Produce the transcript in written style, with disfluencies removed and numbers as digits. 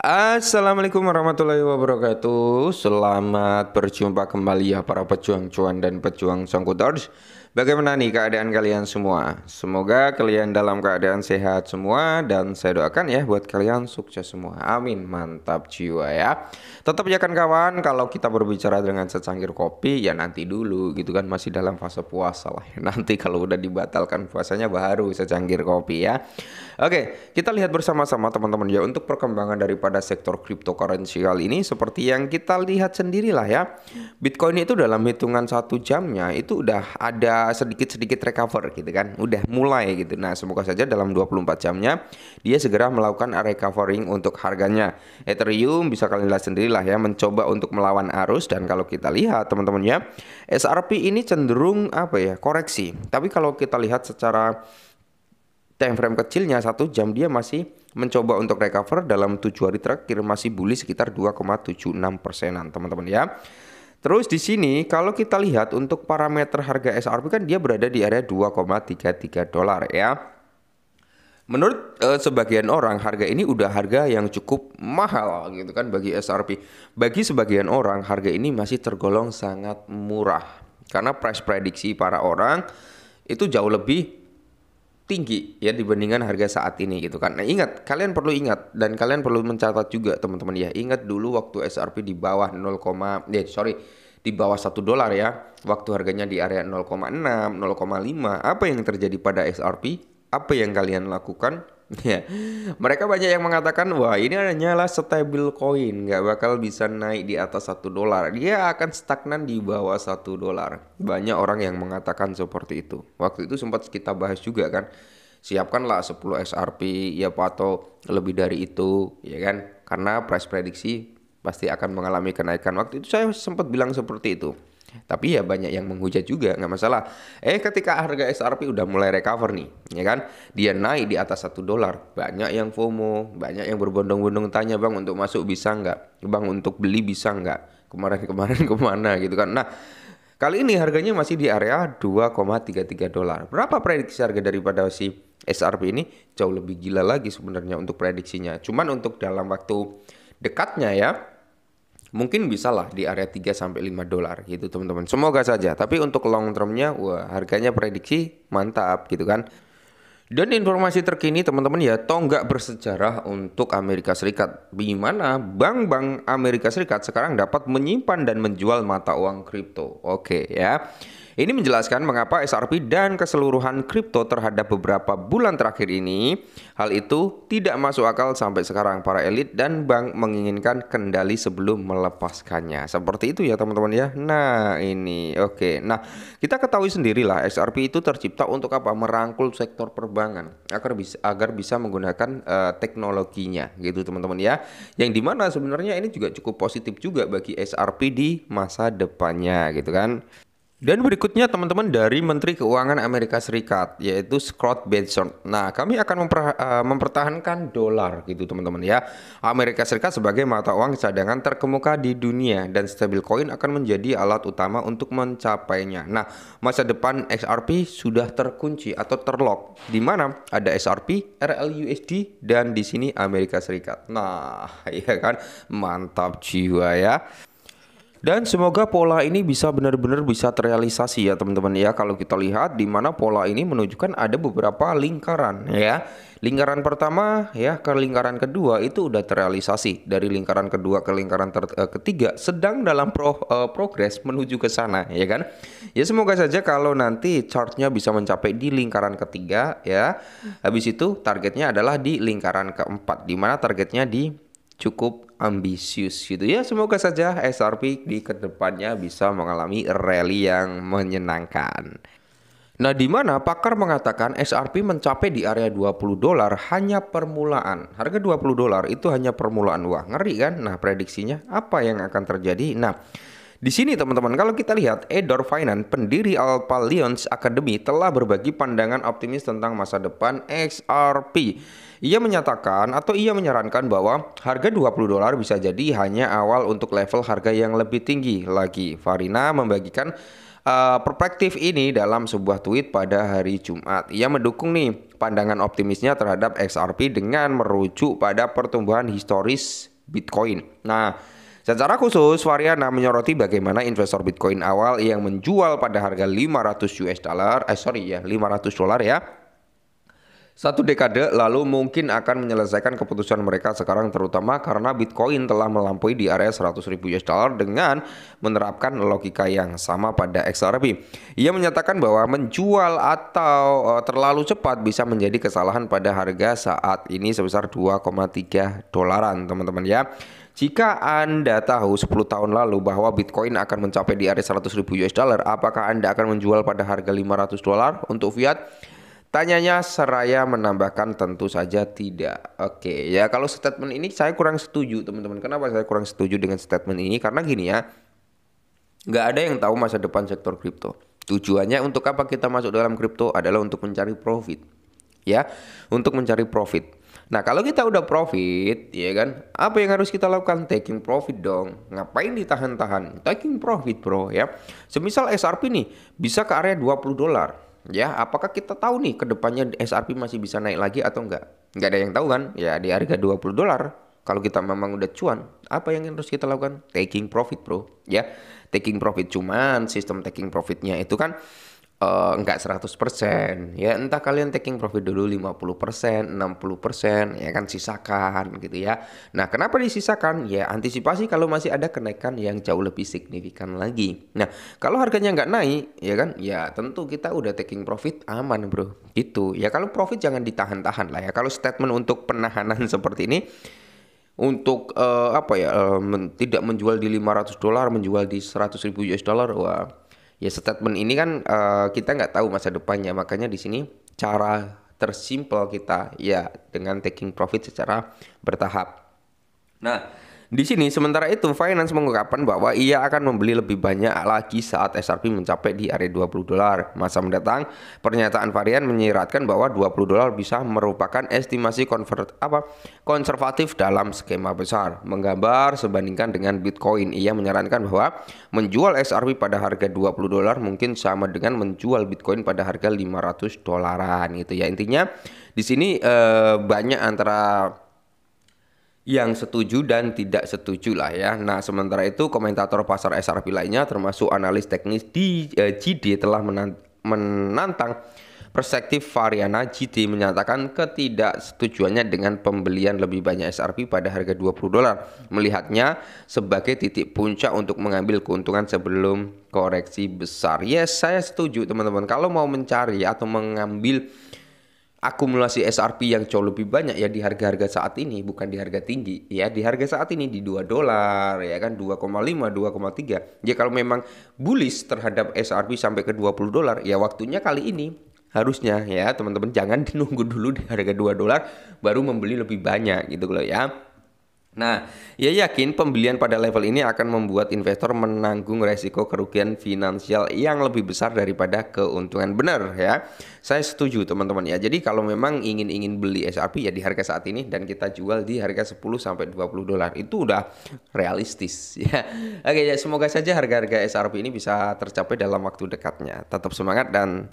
Assalamualaikum warahmatullahi wabarakatuh. Selamat berjumpa kembali ya para pejuang cuan dan pejuang songkutors. Bagaimana nih keadaan kalian semua? Semoga kalian dalam keadaan sehat semua dan saya doakan ya buat kalian sukses semua. Amin. Mantap jiwa ya. Tetap ya kan kawan, kalau kita berbicara dengan secangkir kopi ya nanti dulu gitu kan, masih dalam fase puasa lah. Nanti kalau udah dibatalkan puasanya baru secangkir kopi ya. Oke, kita lihat bersama-sama teman-teman ya untuk perkembangan daripada sektor cryptocurrency kali ini seperti yang kita lihat sendirilah ya. Bitcoin itu dalam hitungan 1 jamnya itu udah ada sedikit-sedikit recover gitu kan. Udah mulai gitu. Nah, semoga saja dalam 24 jamnya dia segera melakukan recovering untuk harganya. Ethereum bisa kalian lihat sendirilah ya, mencoba untuk melawan arus, dan kalau kita lihat teman-teman ya, SRP ini cenderung apa ya, koreksi. Tapi kalau kita lihat secara time frame kecilnya 1 jam dia masih mencoba untuk recover. Dalam 7 hari terakhir masih bullish sekitar 2,76%-an teman-teman ya. Terus di sini kalau kita lihat untuk parameter harga SRP kan dia berada di area 2,33 dolar ya. Menurut sebagian orang harga ini udah harga yang cukup mahal gitu kan bagi SRP. Bagi sebagian orang harga ini masih tergolong sangat murah karena price prediksi para orang itu jauh lebih tinggi ya dibandingkan harga saat ini gitu kan. Nah, ingat, kalian perlu ingat dan kalian perlu mencatat juga teman-teman ya. Ingat dulu waktu SRP di bawah di bawah 1 dolar ya. Waktu harganya di area 0,6, 0,5. Apa yang terjadi pada SRP? Apa yang kalian lakukan? Ya, mereka banyak yang mengatakan, wah ini hanyalah stable coin, nggak bakal bisa naik di atas 1 dolar. Dia akan stagnan di bawah 1 dolar. Banyak orang yang mengatakan seperti itu. Waktu itu sempat kita bahas juga kan. Siapkanlah 10 SRP ya atau lebih dari itu, ya kan? Karena price prediksi pasti akan mengalami kenaikan. Waktu itu saya sempat bilang seperti itu. Tapi ya banyak yang menghujat juga, nggak masalah. Ketika harga SRP udah mulai recover nih, ya kan, dia naik di atas 1 dolar, banyak yang FOMO, banyak yang berbondong-bondong tanya, bang untuk masuk bisa nggak, bang untuk beli bisa nggak, kemarin-kemarin kemana gitu kan. Nah, kali ini harganya masih di area 2,33 dolar. Berapa prediksi harga daripada si SRP ini? Jauh lebih gila lagi sebenarnya untuk prediksinya. Cuman untuk dalam waktu dekatnya ya, mungkin bisa lah di area 3 sampai 5 dolar gitu teman-teman. Semoga saja. Tapi untuk long termnya, wah harganya prediksi mantap gitu kan. Dan informasi terkini teman-teman ya, tonggak bersejarah untuk Amerika Serikat. Di mana bank-bank Amerika Serikat sekarang dapat menyimpan dan menjual mata uang kripto. Oke ya. Ini menjelaskan mengapa SRP dan keseluruhan kripto terhadap beberapa bulan terakhir ini hal itu tidak masuk akal sampai sekarang. Para elit dan bank menginginkan kendali sebelum melepaskannya. Seperti itu ya teman-teman ya. Nah ini oke. Nah, kita ketahui sendirilah SRP itu tercipta untuk apa? Merangkul sektor perbankan agar bisa menggunakan teknologinya gitu teman-teman ya. Yang dimana sebenarnya ini juga cukup positif juga bagi SRP di masa depannya gitu kan. Dan berikutnya teman-teman dari Menteri Keuangan Amerika Serikat yaitu Scott Bessent. Nah, kami akan mempertahankan dolar gitu teman-teman ya. Amerika Serikat sebagai mata uang cadangan terkemuka di dunia dan stablecoin akan menjadi alat utama untuk mencapainya. Nah, masa depan XRP sudah terkunci atau terlock di mana ada SRP, RLUSD dan di sini Amerika Serikat. Nah, ya kan mantap jiwa ya. Dan semoga pola ini bisa benar-benar bisa terrealisasi ya teman-teman ya. Kalau kita lihat di mana pola ini menunjukkan ada beberapa lingkaran ya. Lingkaran pertama ya ke lingkaran kedua itu udah terrealisasi. Dari lingkaran kedua ke lingkaran ketiga sedang dalam progres menuju ke sana ya kan. Ya semoga saja kalau nanti chartnya bisa mencapai di lingkaran ketiga ya. Habis itu targetnya adalah di lingkaran keempat, di mana targetnya di cukup ambisius gitu ya. Semoga saja SRP di kedepannya bisa mengalami rally yang menyenangkan. Nah, di mana pakar mengatakan SRP mencapai di area 20 dolar hanya permulaan. Harga 20 dolar itu hanya permulaan. Wah, ngeri kan? Nah, prediksinya apa yang akan terjadi? Nah, di sini teman-teman kalau kita lihat Edor Finance, pendiri Alpha Lions Academy telah berbagi pandangan optimis tentang masa depan XRP. Ia menyatakan atau ia menyarankan bahwa harga 20 dolar bisa jadi hanya awal untuk level harga yang lebih tinggi lagi. Farina membagikan perspektif ini dalam sebuah tweet pada hari Jumat. Ia mendukung nih pandangan optimisnya terhadap XRP dengan merujuk pada pertumbuhan historis Bitcoin. Nah, secara khusus Variana menyoroti bagaimana investor Bitcoin awal yang menjual pada harga 500 US dollar, 500 dolar ya. Satu dekade lalu mungkin akan menyelesaikan keputusan mereka sekarang, terutama karena Bitcoin telah melampaui di area 100.000 US dollar dengan menerapkan logika yang sama pada XRP. Ia menyatakan bahwa menjual atau terlalu cepat bisa menjadi kesalahan pada harga saat ini sebesar 2,3 dolaran teman-teman ya. Jika Anda tahu 10 tahun lalu bahwa Bitcoin akan mencapai di area 100.000 US dollar, apakah Anda akan menjual pada harga 500 dolar untuk fiat? Tanyanya seraya menambahkan tentu saja tidak. Oke, ya kalau statement ini saya kurang setuju teman-teman. Kenapa saya kurang setuju dengan statement ini? Karena gini ya, nggak ada yang tahu masa depan sektor kripto. Tujuannya untuk apa kita masuk dalam kripto adalah untuk mencari profit. Ya, untuk mencari profit. Nah kalau kita udah profit, ya kan, apa yang harus kita lakukan? Taking profit dong. Ngapain ditahan-tahan? Taking profit bro ya. Semisal XRP nih bisa ke area 20 dolar. Ya, apakah kita tahu nih ke depannya XRP masih bisa naik lagi atau enggak? Enggak ada yang tahu kan? Ya di harga 20 dolar. Kalau kita memang udah cuan, apa yang harus kita lakukan? Taking profit, bro. Ya, taking profit, cuman sistem taking profitnya itu kan enggak 100%. Ya, entah kalian taking profit dulu 50%, 60%, ya kan sisakan gitu ya. Nah, kenapa disisakan? Ya, antisipasi kalau masih ada kenaikan yang jauh lebih signifikan lagi. Nah, kalau harganya nggak naik, ya kan? Ya, tentu kita udah taking profit aman, bro. Gitu. Ya, kalau profit jangan ditahan-tahan lah ya. Kalau statement untuk penahanan seperti ini untuk tidak menjual di 500 dolar, menjual di 100.000 US dollar, wah. Ya statement ini kan kita nggak tahu masa depannya, makanya di sini cara tersimpel kita ya dengan taking profit secara bertahap. Nah, di sini sementara itu Finance mengungkapkan bahwa ia akan membeli lebih banyak lagi saat XRP mencapai di area 20 dolar masa mendatang. Pernyataan Varian menyiratkan bahwa 20 dolar bisa merupakan estimasi konservatif dalam skema besar. Menggambar sebandingkan dengan Bitcoin, ia menyarankan bahwa menjual XRP pada harga 20 dolar mungkin sama dengan menjual Bitcoin pada harga 500 dolaran gitu ya. Intinya di sini banyak antara yang setuju dan tidak setuju lah ya. Nah sementara itu komentator pasar XRP lainnya termasuk analis teknis di GD telah menantang perspektif Variana. GD menyatakan ketidaksetujuannya dengan pembelian lebih banyak XRP pada harga 20 dolar, melihatnya sebagai titik puncak untuk mengambil keuntungan sebelum koreksi besar. Yes, saya setuju teman-teman. Kalau mau mencari atau mengambil akumulasi XRP yang jauh lebih banyak ya di harga-harga saat ini, bukan di harga tinggi ya, di harga saat ini di 2 dolar ya kan, 2,5 2,3. Ya kalau memang bullish terhadap XRP sampai ke 20 dolar ya waktunya kali ini harusnya ya teman-teman, jangan dinunggu dulu di harga 2 dolar baru membeli lebih banyak gitu loh ya. Nah, ia yakin pembelian pada level ini akan membuat investor menanggung resiko kerugian finansial yang lebih besar daripada keuntungan, benar ya. Saya setuju teman-teman ya. Jadi kalau memang ingin beli XRP ya di harga saat ini dan kita jual di harga 10 sampai 20 dolar itu udah realistis ya. Oke ya, semoga saja harga-harga XRP ini bisa tercapai dalam waktu dekatnya. Tetap semangat dan